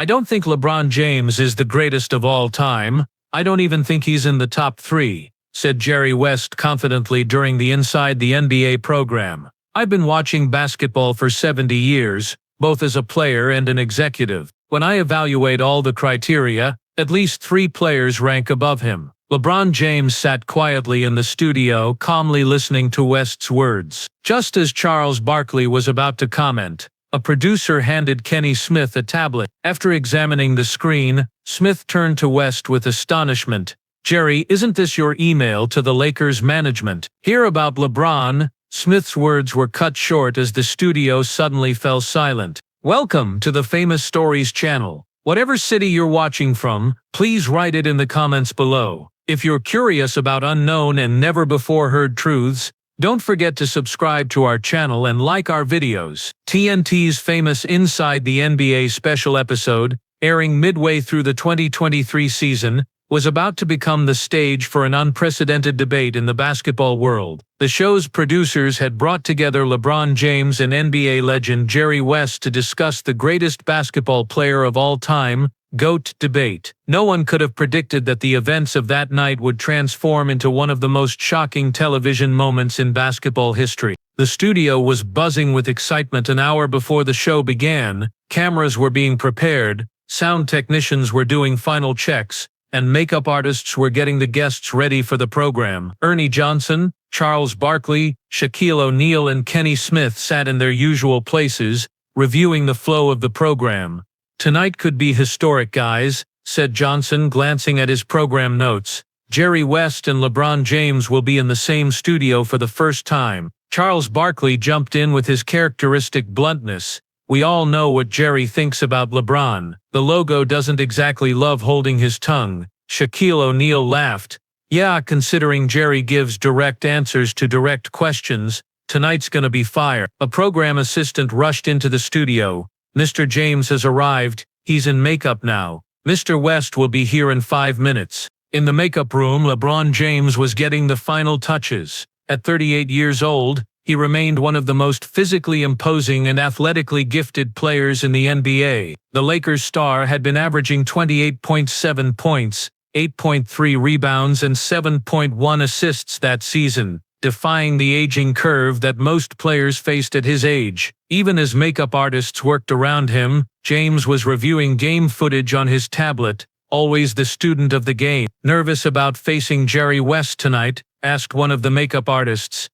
I don't think LeBron James is the greatest of all time. I don't even think he's in the top 3, said Jerry West confidently during the Inside the NBA program. I've been watching basketball for 70 years, both as a player and an executive. When I evaluate all the criteria, at least 3 players rank above him. LeBron James sat quietly in the studio, calmly listening to West's words. Just as Charles Barkley was about to comment, a producer handed Kenny Smith a tablet. After examining the screen, Smith turned to West with astonishment. "Jerry, isn't this your email to the Lakers management? Hear about LeBron?" Smith's words were cut short as the studio suddenly fell silent. "Welcome to the Famous Stories channel. Whatever city you're watching from, please write it in the comments below. If you're curious about unknown and never-before-heard truths, don't forget to subscribe to our channel and like our videos." TNT's famous Inside the NBA special episode, airing midway through the 2023 season, was about to become the stage for an unprecedented debate in the basketball world. The show's producers had brought together LeBron James and NBA legend Jerry West to discuss the greatest basketball player of all time, GOAT debate. No one could have predicted that the events of that night would transform into one of the most shocking television moments in basketball history. The studio was buzzing with excitement an hour before the show began. Cameras were being prepared, sound technicians were doing final checks, and makeup artists were getting the guests ready for the program. Ernie Johnson, Charles Barkley, Shaquille O'Neal and Kenny Smith sat in their usual places, reviewing the flow of the program. "Tonight could be historic, guys," said Johnson, glancing at his program notes. "Jerry West and LeBron James will be in the same studio for the first time." Charles Barkley jumped in with his characteristic bluntness. "We all know what Jerry thinks about LeBron. The logo doesn't exactly love holding his tongue." Shaquille O'Neal laughed. "Yeah, considering Jerry gives direct answers to direct questions, tonight's gonna be fire." A program assistant rushed into the studio. "Mr. James has arrived. He's in makeup now. Mr. West will be here in 5 minutes." In the makeup room, LeBron James was getting the final touches. At 38 years old, he remained one of the most physically imposing and athletically gifted players in the NBA. The Lakers star had been averaging 28.7 points, 8.3 rebounds and 7.1 assists that season, defying the aging curve that most players faced at his age. Even as makeup artists worked around him, James was reviewing game footage on his tablet, always the student of the game. "Nervous about facing Jerry West tonight?" asked one of the makeup artists.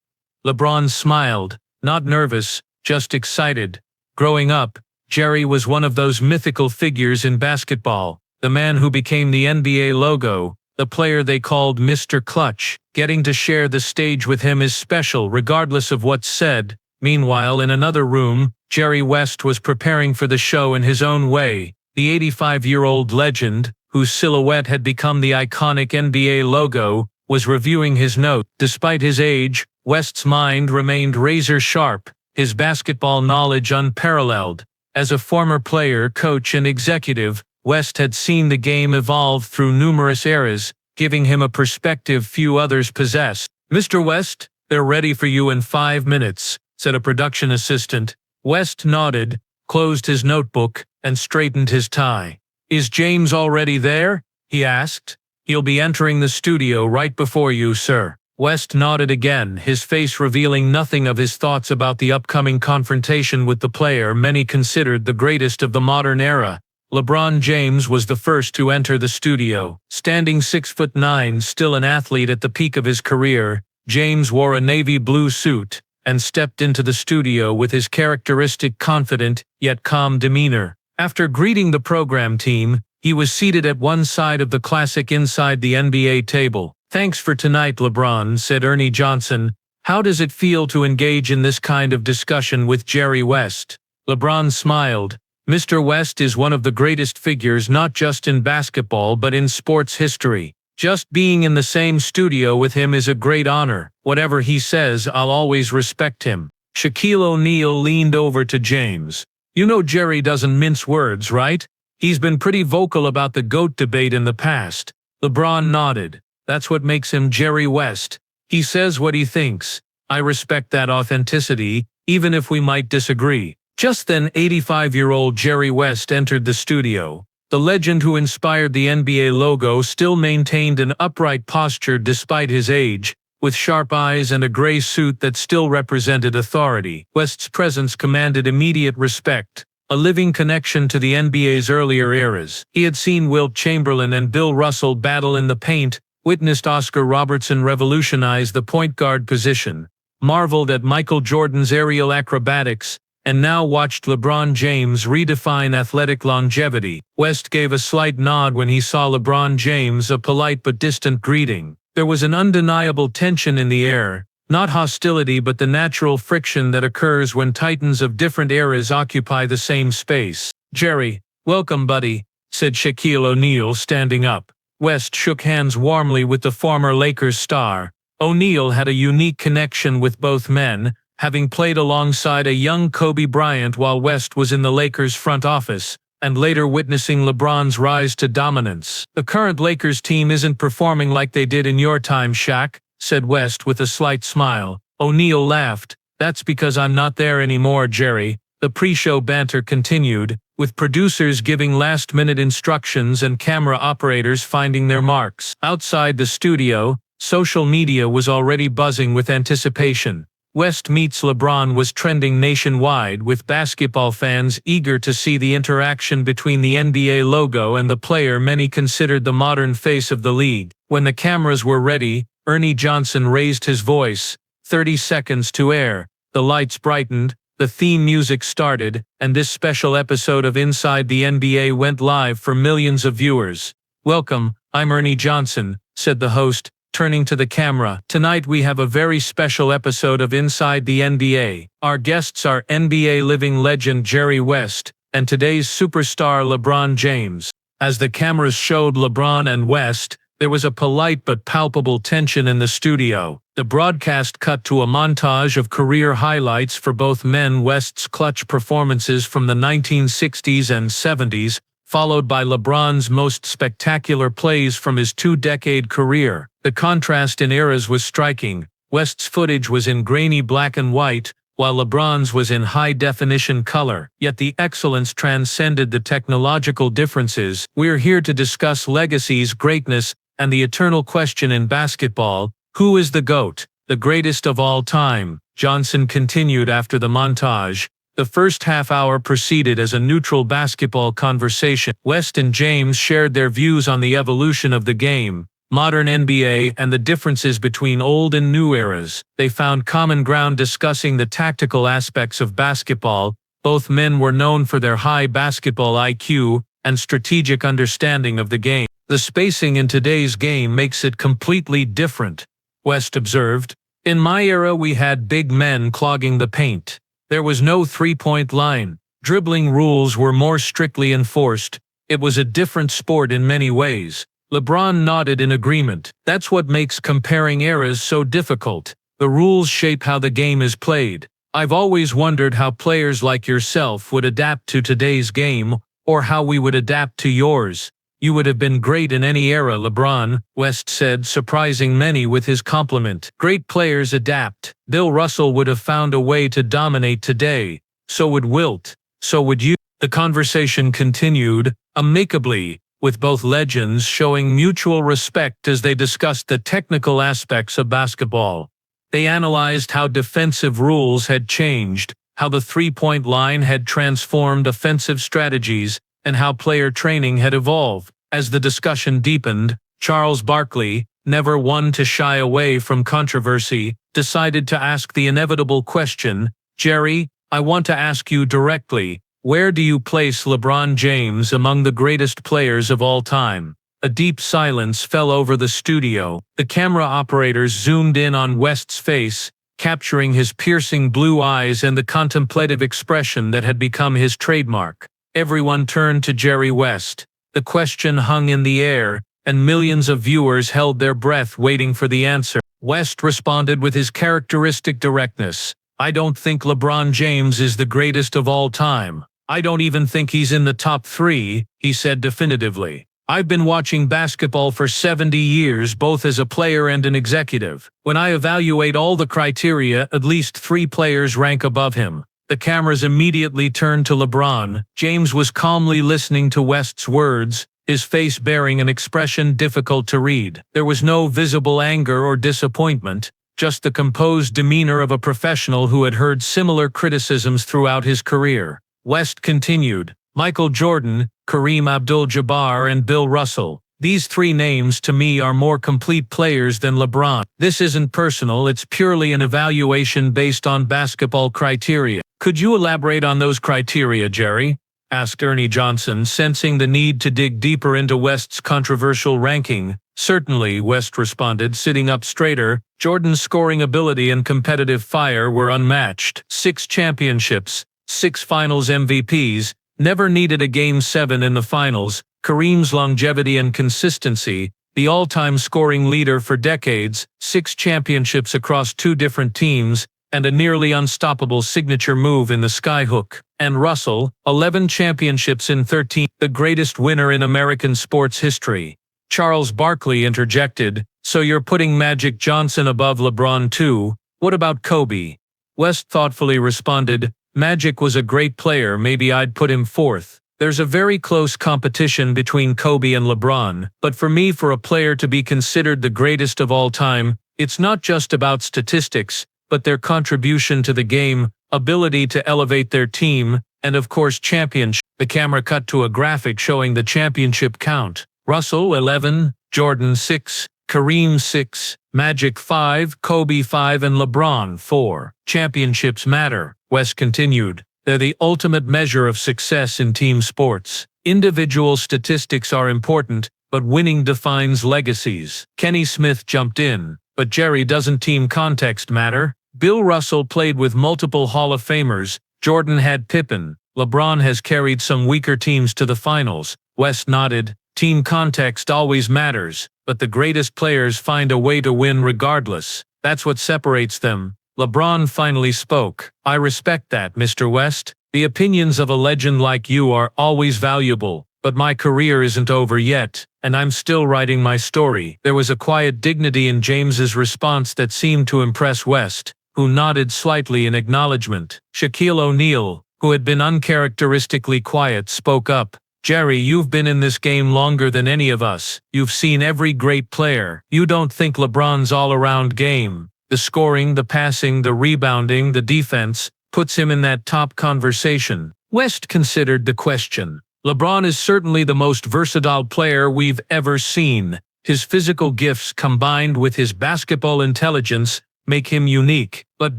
LeBron smiled. "Not nervous, just excited." Growing up, Jerry was one of those mythical figures in basketball, the man who became the NBA logo, the player they called Mr. Clutch. Getting to share the stage with him is special regardless of what's said. Meanwhile, in another room, Jerry West was preparing for the show in his own way. The 85-year-old legend, whose silhouette had become the iconic NBA logo, was reviewing his notes. Despite his age, West's mind remained razor-sharp, his basketball knowledge unparalleled. As a former player, coach and executive, West had seen the game evolve through numerous eras, giving him a perspective few others possessed. "Mr. West, they're ready for you in 5 minutes, said a production assistant. West nodded, closed his notebook, and straightened his tie. "Is James already there?" he asked. "He'll be entering the studio right before you, sir." West nodded again, his face revealing nothing of his thoughts about the upcoming confrontation with the player many considered the greatest of the modern era. LeBron James was the first to enter the studio. Standing 6'9", still an athlete at the peak of his career, James wore a navy blue suit and stepped into the studio with his characteristic confident yet calm demeanor. After greeting the program team, he was seated at one side of the classic Inside the NBA table. "Thanks for tonight, LeBron," said Ernie Johnson. "How does it feel to engage in this kind of discussion with Jerry West?" LeBron smiled. "Mr. West is one of the greatest figures not just in basketball but in sports history. Just being in the same studio with him is a great honor. Whatever he says, I'll always respect him." Shaquille O'Neal leaned over to James. "You know Jerry doesn't mince words, right? He's been pretty vocal about the GOAT debate in the past." LeBron nodded. "That's what makes him Jerry West. He says what he thinks. I respect that authenticity, even if we might disagree." Just then 85-year-old Jerry West entered the studio. The legend who inspired the NBA logo still maintained an upright posture despite his age, with sharp eyes and a gray suit that still represented authority. West's presence commanded immediate respect, a living connection to the NBA's earlier eras. He had seen Wilt Chamberlain and Bill Russell battle in the paint, witnessed Oscar Robertson revolutionize the point guard position, marveled at Michael Jordan's aerial acrobatics, and now watched LeBron James redefine athletic longevity. West gave a slight nod when he saw LeBron James, a polite but distant greeting. There was an undeniable tension in the air, not hostility but the natural friction that occurs when titans of different eras occupy the same space. "Jerry, welcome buddy," said Shaquille O'Neal, standing up. West shook hands warmly with the former Lakers star. O'Neal had a unique connection with both men, having played alongside a young Kobe Bryant while West was in the Lakers' front office, and later witnessing LeBron's rise to dominance. "The current Lakers team isn't performing like they did in your time, Shaq," said West with a slight smile. O'Neal laughed. "That's because I'm not there anymore, Jerry." The pre-show banter continued, with producers giving last-minute instructions and camera operators finding their marks. Outside the studio, social media was already buzzing with anticipation. West meets LeBron was trending nationwide, with basketball fans eager to see the interaction between the NBA logo and the player many considered the modern face of the league. When the cameras were ready, Ernie Johnson raised his voice. 30 seconds to air. The lights brightened, the theme music started, and this special episode of Inside the NBA went live for millions of viewers. "Welcome, I'm Ernie Johnson," said the host, turning to the camera. "Tonight we have a very special episode of Inside the NBA. Our guests are NBA living legend Jerry West, and today's superstar LeBron James." As the cameras showed LeBron and West, there was a polite but palpable tension in the studio. The broadcast cut to a montage of career highlights for both men. West's clutch performances from the 1960s and 70s, followed by LeBron's most spectacular plays from his two-decade career. The contrast in eras was striking. West's footage was in grainy black and white, while LeBron's was in high-definition color. Yet the excellence transcended the technological differences. "We're here to discuss legacies, greatness, and the eternal question in basketball: who is the GOAT, the greatest of all time?" Johnson continued after the montage. The first half-hour proceeded as a neutral basketball conversation. West and James shared their views on the evolution of the game, modern NBA, and the differences between old and new eras. They found common ground discussing the tactical aspects of basketball. Both men were known for their high basketball IQ and strategic understanding of the game. "The spacing in today's game makes it completely different," West observed. "In my era we had big men clogging the paint. There was no three-point line. Dribbling rules were more strictly enforced. It was a different sport in many ways." LeBron nodded in agreement. "That's what makes comparing eras so difficult. The rules shape how the game is played. I've always wondered how players like yourself would adapt to today's game, or how we would adapt to yours." "You would have been great in any era, LeBron," West said, surprising many with his compliment. "Great players adapt. Bill Russell would have found a way to dominate today. So would Wilt. So would you." The conversation continued, amicably, with both legends showing mutual respect as they discussed the technical aspects of basketball. They analyzed how defensive rules had changed, how the three-point line had transformed offensive strategies, and how player training had evolved. As the discussion deepened, Charles Barkley, never one to shy away from controversy, decided to ask the inevitable question, "Jerry, I want to ask you directly, where do you place LeBron James among the greatest players of all time?" A deep silence fell over the studio. The camera operators zoomed in on West's face, capturing his piercing blue eyes and the contemplative expression that had become his trademark. Everyone turned to Jerry West. The question hung in the air, and millions of viewers held their breath waiting for the answer. West responded with his characteristic directness. "I don't think LeBron James is the greatest of all time. I don't even think he's in the top 3, he said definitively. "I've been watching basketball for 70 years, both as a player and an executive. When I evaluate all the criteria, at least 3 players rank above him. The cameras immediately turned to LeBron. James was calmly listening to West's words, his face bearing an expression difficult to read. There was no visible anger or disappointment, just the composed demeanor of a professional who had heard similar criticisms throughout his career. West continued, Michael Jordan, Kareem Abdul-Jabbar and Bill Russell. These three names to me are more complete players than LeBron. This isn't personal, it's purely an evaluation based on basketball criteria. Could you elaborate on those criteria, Jerry? Asked Ernie Johnson, sensing the need to dig deeper into West's controversial ranking. Certainly, West responded, sitting up straighter. Jordan's scoring ability and competitive fire were unmatched. 6 championships, 6 finals MVPs, never needed a Game 7 in the finals. Kareem's longevity and consistency, the all-time scoring leader for decades, 6 championships across 2 different teams, and a nearly unstoppable signature move in the skyhook. And Russell, 11 championships in 13, the greatest winner in American sports history. Charles Barkley interjected, so you're putting Magic Johnson above LeBron too? What about Kobe? West thoughtfully responded, Magic was a great player, maybe I'd put him 4th. There's a very close competition between Kobe and LeBron, but for me, for a player to be considered the greatest of all time, it's not just about statistics, but their contribution to the game, ability to elevate their team, and of course championship. The camera cut to a graphic showing the championship count. Russell 11, Jordan 6, Kareem 6, Magic 5, Kobe 5 and LeBron 4. Championships matter, West continued. They're the ultimate measure of success in team sports. Individual statistics are important, but winning defines legacies. Kenny Smith jumped in. But Jerry, doesn't team context matter? Bill Russell played with multiple Hall of Famers. Jordan had Pippen. LeBron has carried some weaker teams to the finals. West nodded. Team context always matters, but the greatest players find a way to win regardless. That's what separates them. LeBron finally spoke. I respect that, Mr. West. The opinions of a legend like you are always valuable, but my career isn't over yet, and I'm still writing my story. There was a quiet dignity in James's response that seemed to impress West, who nodded slightly in acknowledgement. Shaquille O'Neal, who had been uncharacteristically quiet, spoke up. Jerry, you've been in this game longer than any of us. You've seen every great player. You don't think LeBron's all-around game, the scoring, the passing, the rebounding, the defense, puts him in that top conversation? West considered the question. LeBron is certainly the most versatile player we've ever seen. His physical gifts combined with his basketball intelligence make him unique. But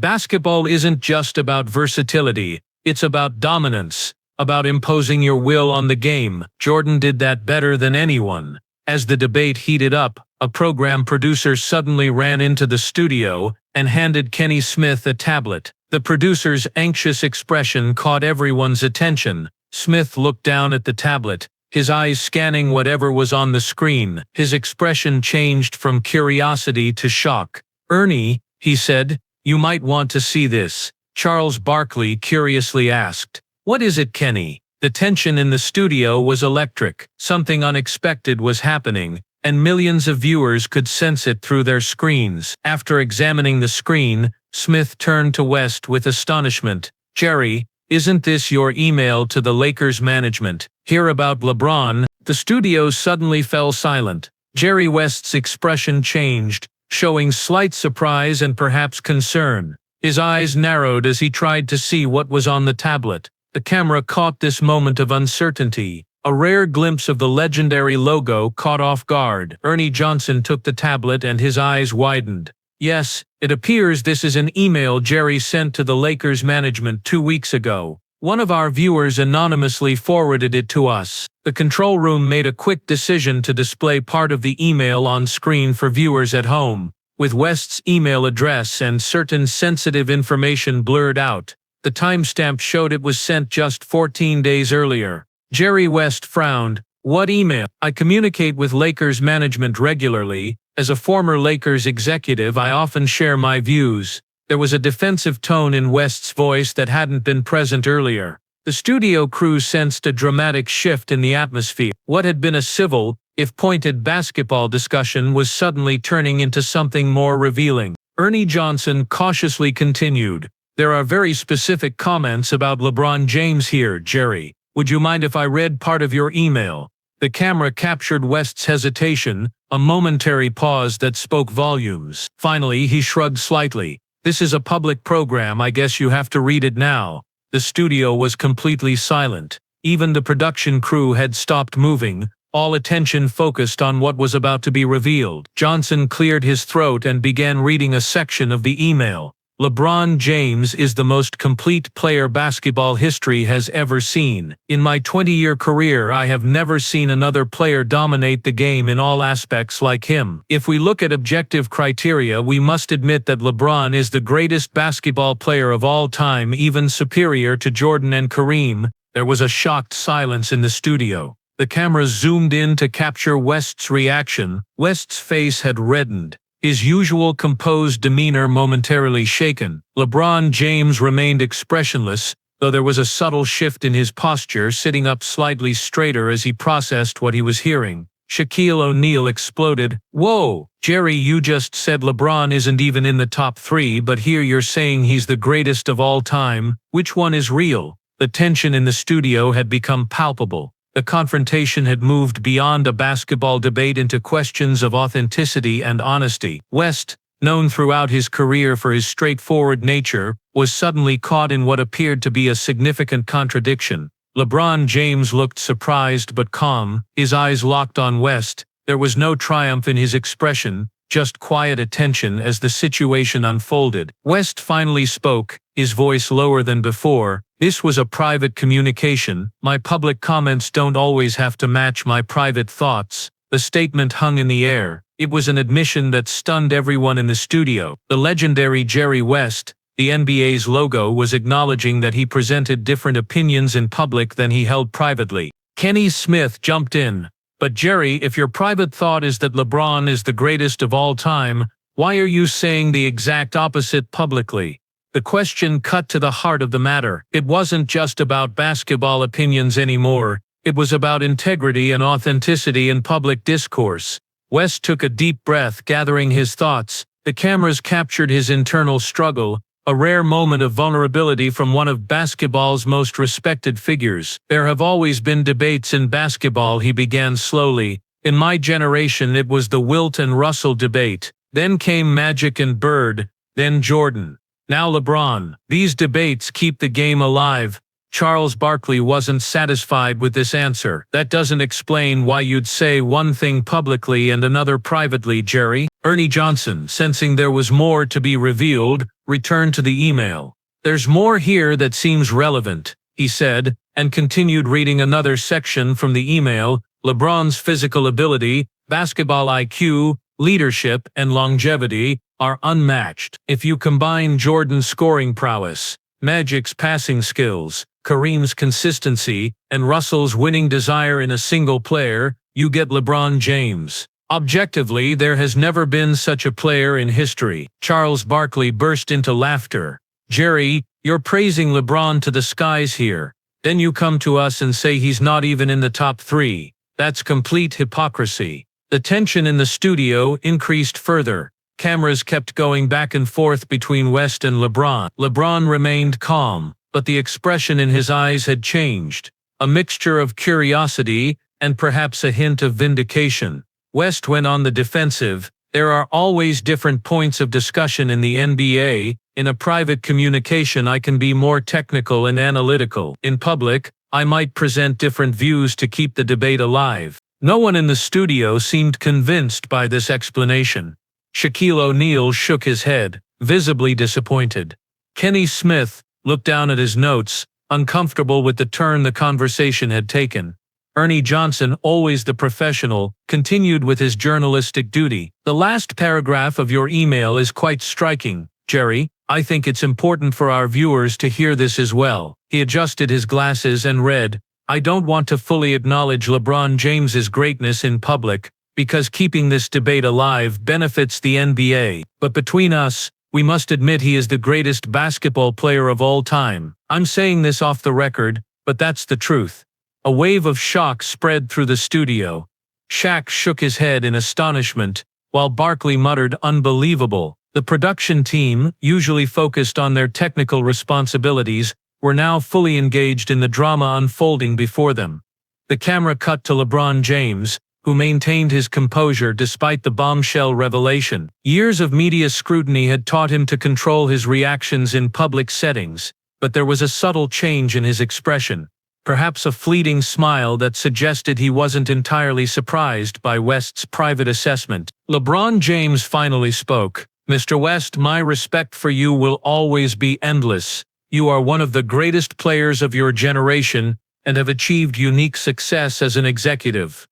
basketball isn't just about versatility. It's about dominance, about imposing your will on the game. Jordan did that better than anyone. As the debate heated up, a program producer suddenly ran into the studio and handed Kenny Smith a tablet. The producer's anxious expression caught everyone's attention. Smith looked down at the tablet, his eyes scanning whatever was on the screen. His expression changed from curiosity to shock. Ernie, he said, you might want to see this. Charles Barkley curiously asked. What is it, Kenny? The tension in the studio was electric. Something unexpected was happening, and millions of viewers could sense it through their screens. After examining the screen, Smith turned to West with astonishment. Jerry, isn't this your email to the Lakers management? Hear about LeBron? The studio suddenly fell silent. Jerry West's expression changed, showing slight surprise and perhaps concern. His eyes narrowed as he tried to see what was on the tablet. The camera caught this moment of uncertainty. A rare glimpse of the legendary logo caught off guard. Ernie Johnson took the tablet and his eyes widened. Yes, it appears this is an email Jerry sent to the Lakers management 2 weeks ago. One of our viewers anonymously forwarded it to us. The control room made a quick decision to display part of the email on screen for viewers at home, with West's email address and certain sensitive information blurred out. The timestamp showed it was sent just 14 days earlier. Jerry West frowned. What email? I communicate with Lakers management regularly. As a former Lakers executive, I often share my views. There was a defensive tone in West's voice that hadn't been present earlier. The studio crew sensed a dramatic shift in the atmosphere. What had been a civil, if pointed basketball discussion was suddenly turning into something more revealing. Ernie Johnson cautiously continued. There are very specific comments about LeBron James here, Jerry. Would you mind if I read part of your email? The camera captured West's hesitation, a momentary pause that spoke volumes. Finally, he shrugged slightly. This is a public program, I guess you have to read it now. The studio was completely silent. Even the production crew had stopped moving, all attention focused on what was about to be revealed. Johnson cleared his throat and began reading a section of the email. LeBron James is the most complete player basketball history has ever seen. In my 20-year career, I have never seen another player dominate the game in all aspects like him. If we look at objective criteria, we must admit that LeBron is the greatest basketball player of all time, even superior to Jordan and Kareem. There was a shocked silence in the studio. The camera zoomed in to capture West's reaction. West's face had reddened, his usual composed demeanor momentarily shaken. LeBron James remained expressionless, though there was a subtle shift in his posture, sitting up slightly straighter as he processed what he was hearing. Shaquille O'Neal exploded. "Whoa, Jerry, you just said LeBron isn't even in the top 3, but here you're saying he's the greatest of all time. Which one is real?" The tension in the studio had become palpable. The confrontation had moved beyond a basketball debate into questions of authenticity and honesty. West, known throughout his career for his straightforward nature, was suddenly caught in what appeared to be a significant contradiction. LeBron James looked surprised but calm, his eyes locked on West. There was no triumph in his expression, just quiet attention as the situation unfolded. West finally spoke, his voice lower than before. "This was a private communication. My public comments don't always have to match my private thoughts." The statement hung in the air. It was an admission that stunned everyone in the studio. The legendary Jerry West, the NBA's logo, was acknowledging that he presented different opinions in public than he held privately. Kenny Smith jumped in. "But Jerry, if your private thought is that LeBron is the greatest of all time, why are you saying the exact opposite publicly?" The question cut to the heart of the matter. It wasn't just about basketball opinions anymore. It was about integrity and authenticity in public discourse. West took a deep breath, gathering his thoughts. The cameras captured his internal struggle, a rare moment of vulnerability from one of basketball's most respected figures. "There have always been debates in basketball," he began slowly. "In my generation, it was the Wilt and Russell debate. Then came Magic and Bird, then Jordan. Now LeBron. These debates keep the game alive." Charles Barkley wasn't satisfied with this answer. "That doesn't explain why you'd say one thing publicly and another privately, Jerry." Ernie Johnson, sensing there was more to be revealed, returned to the email. "There's more here that seems relevant," he said, and continued reading another section from the email. "LeBron's physical ability, basketball IQ, leadership, and longevity are unmatched. If you combine Jordan's scoring prowess, Magic's passing skills, Kareem's consistency, and Russell's winning desire in a single player, you get LeBron James. Objectively, there has never been such a player in history." Charles Barkley burst into laughter. "Jerry, you're praising LeBron to the skies here. Then you come to us and say he's not even in the top 3. That's complete hypocrisy." The tension in the studio increased further. Cameras kept going back and forth between West and LeBron. LeBron remained calm, but the expression in his eyes had changed, a mixture of curiosity and perhaps a hint of vindication. West went on the defensive. "There are always different points of discussion in the NBA. In a private communication, I can be more technical and analytical. In public, I might present different views to keep the debate alive." No one in the studio seemed convinced by this explanation. Shaquille O'Neal shook his head, visibly disappointed. Kenny Smith looked down at his notes, uncomfortable with the turn the conversation had taken. Ernie Johnson, always the professional, continued with his journalistic duty. "The last paragraph of your email is quite striking, Jerry. I think it's important for our viewers to hear this as well." He adjusted his glasses and read, "I don't want to fully acknowledge LeBron James's greatness in public, because keeping this debate alive benefits the NBA. But between us, we must admit he is the greatest basketball player of all time. I'm saying this off the record, but that's the truth." A wave of shock spread through the studio. Shaq shook his head in astonishment, while Barkley muttered, "Unbelievable." The production team, usually focused on their technical responsibilities, were now fully engaged in the drama unfolding before them. The camera cut to LeBron James, who maintained his composure despite the bombshell revelation. Years of media scrutiny had taught him to control his reactions in public settings, but there was a subtle change in his expression, perhaps a fleeting smile that suggested he wasn't entirely surprised by West's private assessment. LeBron James finally spoke. "Mr. West, my respect for you will always be endless. You are one of the greatest players of your generation and have achieved unique success as an executive.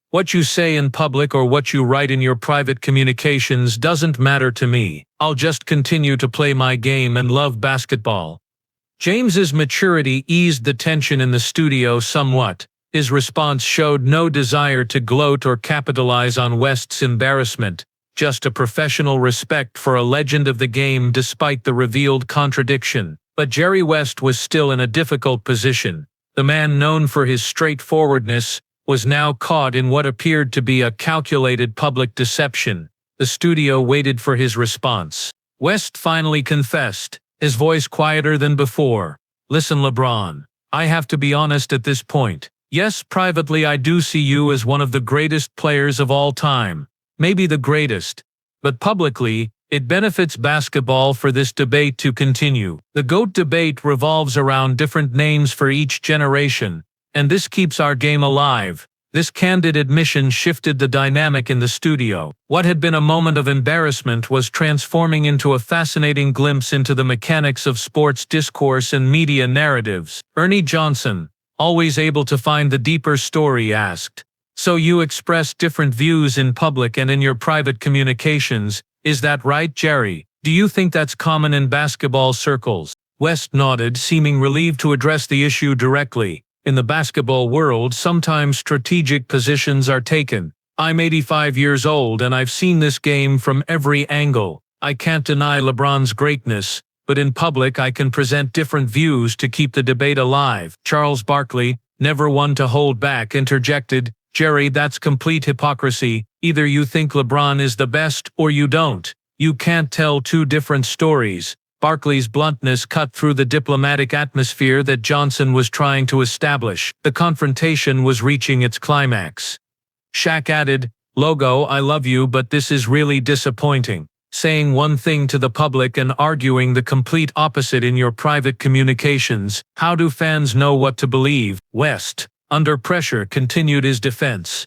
What you say in public or what you write in your private communications doesn't matter to me. I'll just continue to play my game and love basketball." James's maturity eased the tension in the studio somewhat. His response showed no desire to gloat or capitalize on West's embarrassment, just a professional respect for a legend of the game despite the revealed contradiction. But Jerry West was still in a difficult position. The man known for his straightforwardness was now caught in what appeared to be a calculated public deception. The studio waited for his response. West finally confessed, his voice quieter than before. "Listen, LeBron, I have to be honest at this point. Yes, privately I do see you as one of the greatest players of all time. Maybe the greatest. But publicly, it benefits basketball for this debate to continue. The GOAT debate revolves around different names for each generation, and this keeps our game alive." This candid admission shifted the dynamic in the studio. What had been a moment of embarrassment was transforming into a fascinating glimpse into the mechanics of sports discourse and media narratives. Ernie Johnson, always able to find the deeper story, asked, "So you express different views in public and in your private communications, is that right, Jerry? Do you think that's common in basketball circles?" West nodded, seeming relieved to address the issue directly. "In the basketball world, sometimes strategic positions are taken. I'm 85 years old and I've seen this game from every angle. I can't deny LeBron's greatness, but in public I can present different views to keep the debate alive." Charles Barkley, never one to hold back, interjected, "Jerry, that's complete hypocrisy. Either you think LeBron is the best or you don't. You can't tell two different stories." Barkley's bluntness cut through the diplomatic atmosphere that Johnson was trying to establish. The confrontation was reaching its climax. Shaq added, "Logo, I love you, but this is really disappointing. Saying one thing to the public and arguing the complete opposite in your private communications. How do fans know what to believe?" West, under pressure, continued his defense.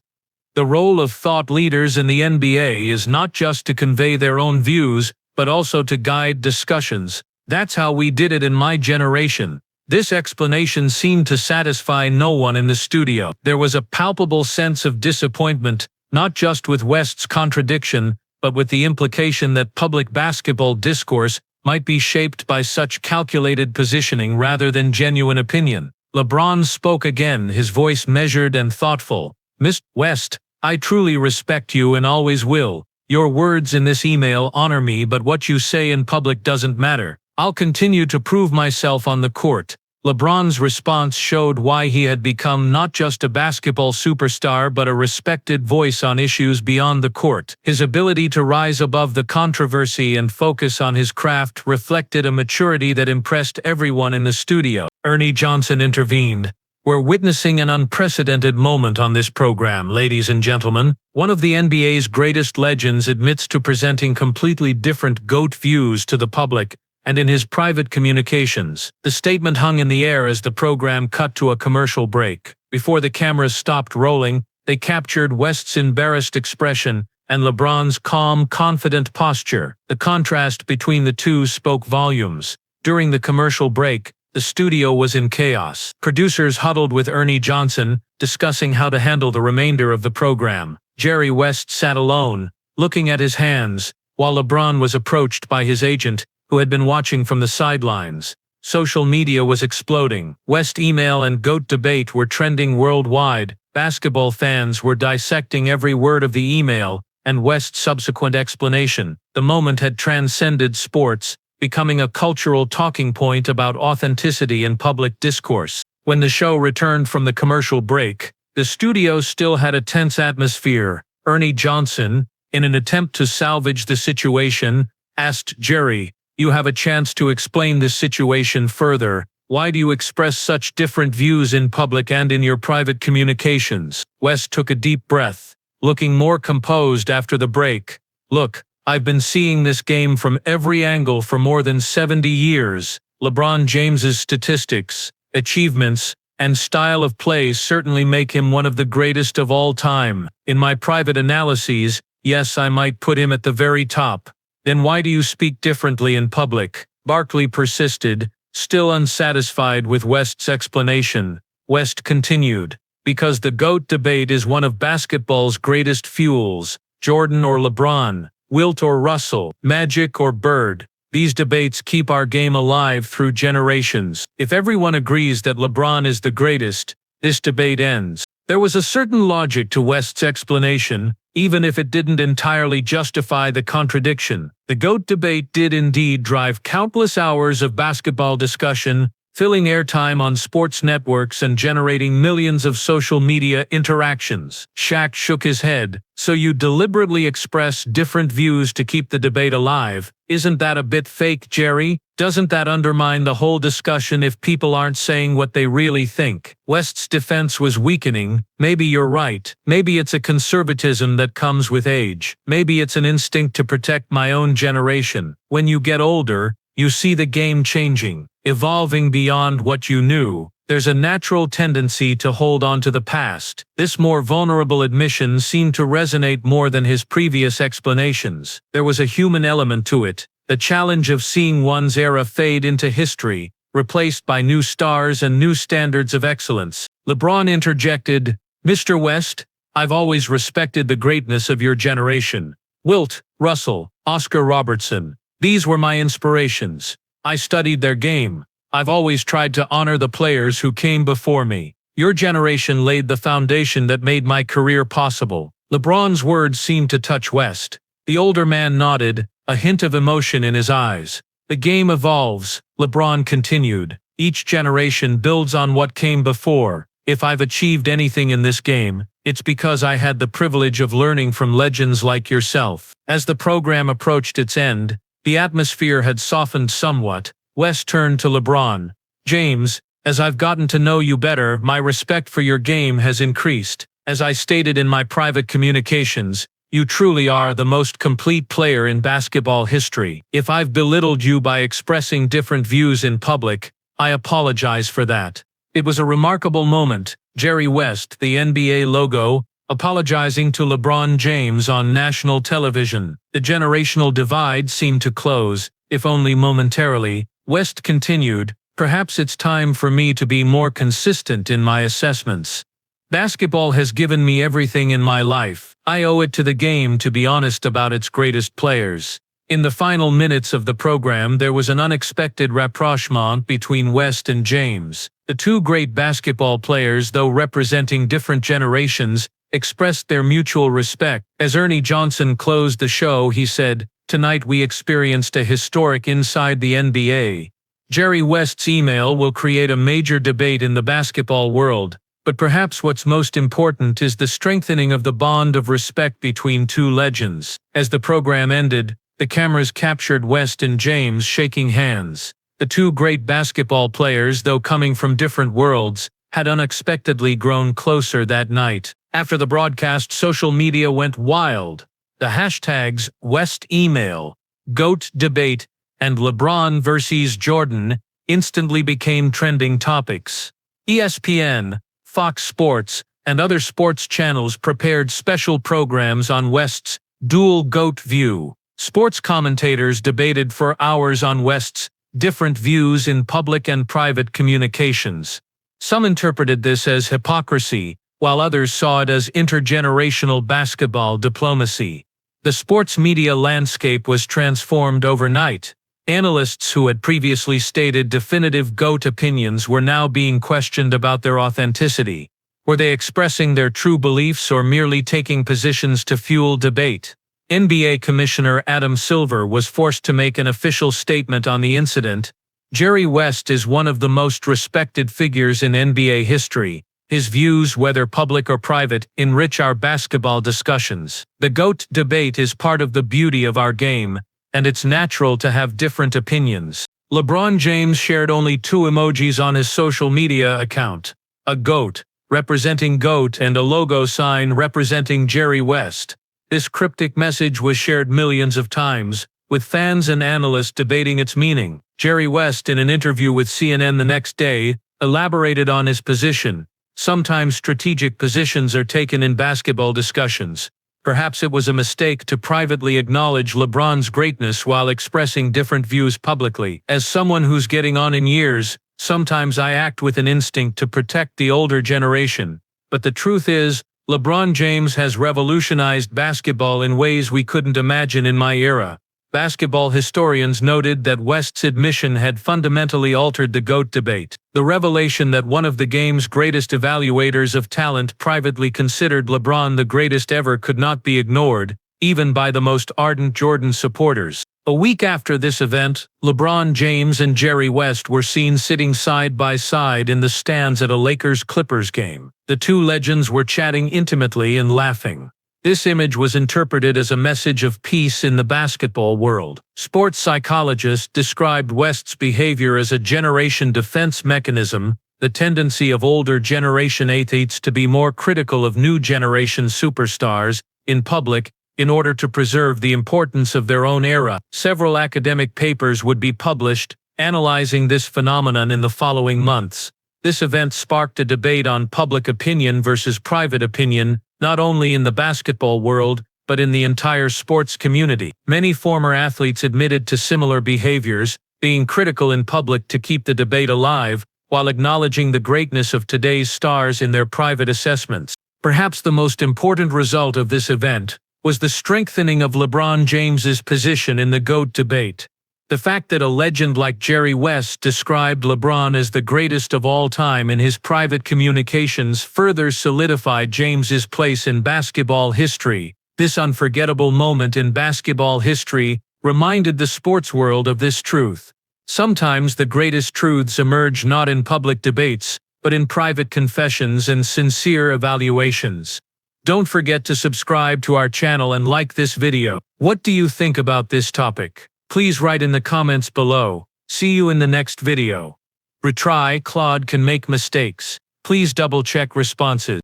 "The role of thought leaders in the NBA is not just to convey their own views, but also to guide discussions. That's how we did it in my generation." This explanation seemed to satisfy no one in the studio. There was a palpable sense of disappointment, not just with West's contradiction, but with the implication that public basketball discourse might be shaped by such calculated positioning rather than genuine opinion. LeBron spoke again, his voice measured and thoughtful. "Mr. West, I truly respect you and always will. Your words in this email honor me, but what you say in public doesn't matter. I'll continue to prove myself on the court." LeBron's response showed why he had become not just a basketball superstar but a respected voice on issues beyond the court. His ability to rise above the controversy and focus on his craft reflected a maturity that impressed everyone in the studio. Ernie Johnson intervened. "We're witnessing an unprecedented moment on this program, ladies and gentlemen. One of the NBA's greatest legends admits to presenting completely different GOAT views to the public and in his private communications." The statement hung in the air as the program cut to a commercial break. Before the cameras stopped rolling, they captured West's embarrassed expression and LeBron's calm, confident posture. The contrast between the two spoke volumes. During the commercial break, the studio was in chaos. Producers huddled with Ernie Johnson, discussing how to handle the remainder of the program. Jerry West sat alone, looking at his hands, while LeBron was approached by his agent, who had been watching from the sidelines. Social media was exploding. West email and GOAT debate were trending worldwide. Basketball fans were dissecting every word of the email and West's subsequent explanation. The moment had transcended sports, becoming a cultural talking point about authenticity in public discourse. When the show returned from the commercial break, the studio still had a tense atmosphere. Ernie Johnson, in an attempt to salvage the situation, asked Jerry. "You have a chance to explain this situation further. Why do you express such different views in public and in your private communications?" West took a deep breath, looking more composed after the break. "Look, I've been seeing this game from every angle for more than 70 years. LeBron James's statistics, achievements, and style of play certainly make him one of the greatest of all time. In my private analyses, yes, I might put him at the very top." "Then why do you speak differently in public?" Barkley persisted, still unsatisfied with West's explanation. West continued, "Because the GOAT debate is one of basketball's greatest fuels. Jordan or LeBron, Wilt or Russell, Magic or Bird. These debates keep our game alive through generations. If everyone agrees that LeBron is the greatest, this debate ends." There was a certain logic to West's explanation, even if it didn't entirely justify the contradiction. The GOAT debate did indeed drive countless hours of basketball discussion, filling airtime on sports networks and generating millions of social media interactions. Shaq shook his head. "So you deliberately express different views to keep the debate alive? Isn't that a bit fake, Jerry? Doesn't that undermine the whole discussion if people aren't saying what they really think?" West's defense was weakening. "Maybe you're right. Maybe it's a conservatism that comes with age. Maybe it's an instinct to protect my own generation. When you get older, you see the game changing, evolving beyond what you knew. There's a natural tendency to hold on to the past." This more vulnerable admission seemed to resonate more than his previous explanations. There was a human element to it, the challenge of seeing one's era fade into history, replaced by new stars and new standards of excellence. LeBron interjected, "Mr. West, I've always respected the greatness of your generation. Wilt, Russell, Oscar Robertson. These were my inspirations. I studied their game. I've always tried to honor the players who came before me. Your generation laid the foundation that made my career possible." LeBron's words seemed to touch West. The older man nodded, a hint of emotion in his eyes. "The game evolves," LeBron continued. "Each generation builds on what came before. If I've achieved anything in this game, it's because I had the privilege of learning from legends like yourself." As the program approached its end, the atmosphere had softened somewhat. West turned to LeBron. "James, as I've gotten to know you better, my respect for your game has increased. As I stated in my private communications, you truly are the most complete player in basketball history. If I've belittled you by expressing different views in public, I apologize for that." It was a remarkable moment. Jerry West, the NBA logo, apologizing to LeBron James on national television. The generational divide seemed to close, if only momentarily. West continued, "Perhaps it's time for me to be more consistent in my assessments. Basketball has given me everything in my life. I owe it to the game to be honest about its greatest players." In the final minutes of the program, there was an unexpected rapprochement between West and James. The two great basketball players, though representing different generations, expressed their mutual respect. As Ernie Johnson closed the show, he said, "Tonight we experienced a historic inside the NBA. Jerry West's email will create a major debate in the basketball world, but perhaps what's most important is the strengthening of the bond of respect between two legends." As the program ended, the cameras captured West and James shaking hands. The two great basketball players, though coming from different worlds, had unexpectedly grown closer that night. After the broadcast, social media went wild. The hashtags West email, GOAT debate, and LeBron versus Jordan instantly became trending topics. ESPN, Fox Sports, and other sports channels prepared special programs on West's dual GOAT view. Sports commentators debated for hours on West's different views in public and private communications. Some interpreted this as hypocrisy, while others saw it as intergenerational basketball diplomacy. The sports media landscape was transformed overnight. Analysts who had previously stated definitive GOAT opinions were now being questioned about their authenticity. Were they expressing their true beliefs or merely taking positions to fuel debate? NBA Commissioner Adam Silver was forced to make an official statement on the incident. "Jerry West is one of the most respected figures in NBA history. His views, whether public or private, enrich our basketball discussions. The GOAT debate is part of the beauty of our game, and it's natural to have different opinions. LeBron James shared only 2 emojis on his social media account: a goat, representing GOAT, and a logo sign representing Jerry West. This cryptic message was shared millions of times, with fans and analysts debating its meaning. Jerry West, in an interview with CNN the next day, elaborated on his position. Sometimes strategic positions are taken in basketball discussions. Perhaps it was a mistake to privately acknowledge LeBron's greatness while expressing different views publicly. As someone who's getting on in years, sometimes I act with an instinct to protect the older generation. But the truth is, LeBron James has revolutionized basketball in ways we couldn't imagine in my era. Basketball historians noted that West's admission had fundamentally altered the GOAT debate. The revelation that one of the game's greatest evaluators of talent privately considered LeBron the greatest ever could not be ignored, even by the most ardent Jordan supporters. A week after this event, LeBron James and Jerry West were seen sitting side by side in the stands at a Lakers-Clippers game. The two legends were chatting intimately and laughing. This image was interpreted as a message of peace in the basketball world. Sports psychologists described West's behavior as a generation defense mechanism, the tendency of older generation athletes to be more critical of new generation superstars in public in order to preserve the importance of their own era. Several academic papers would be published, analyzing this phenomenon in the following months. This event sparked a debate on public opinion versus private opinion, not only in the basketball world, but in the entire sports community. Many former athletes admitted to similar behaviors, being critical in public to keep the debate alive, while acknowledging the greatness of today's stars in their private assessments. Perhaps the most important result of this event was the strengthening of LeBron James's position in the GOAT debate. The fact that a legend like Jerry West described LeBron as the greatest of all time in his private communications further solidified James's place in basketball history. This unforgettable moment in basketball history reminded the sports world of this truth. Sometimes the greatest truths emerge not in public debates, but in private confessions and sincere evaluations. Don't forget to subscribe to our channel and like this video. What do you think about this topic? Please write in the comments below. See you in the next video. Retry, Claude can make mistakes. Please double-check responses.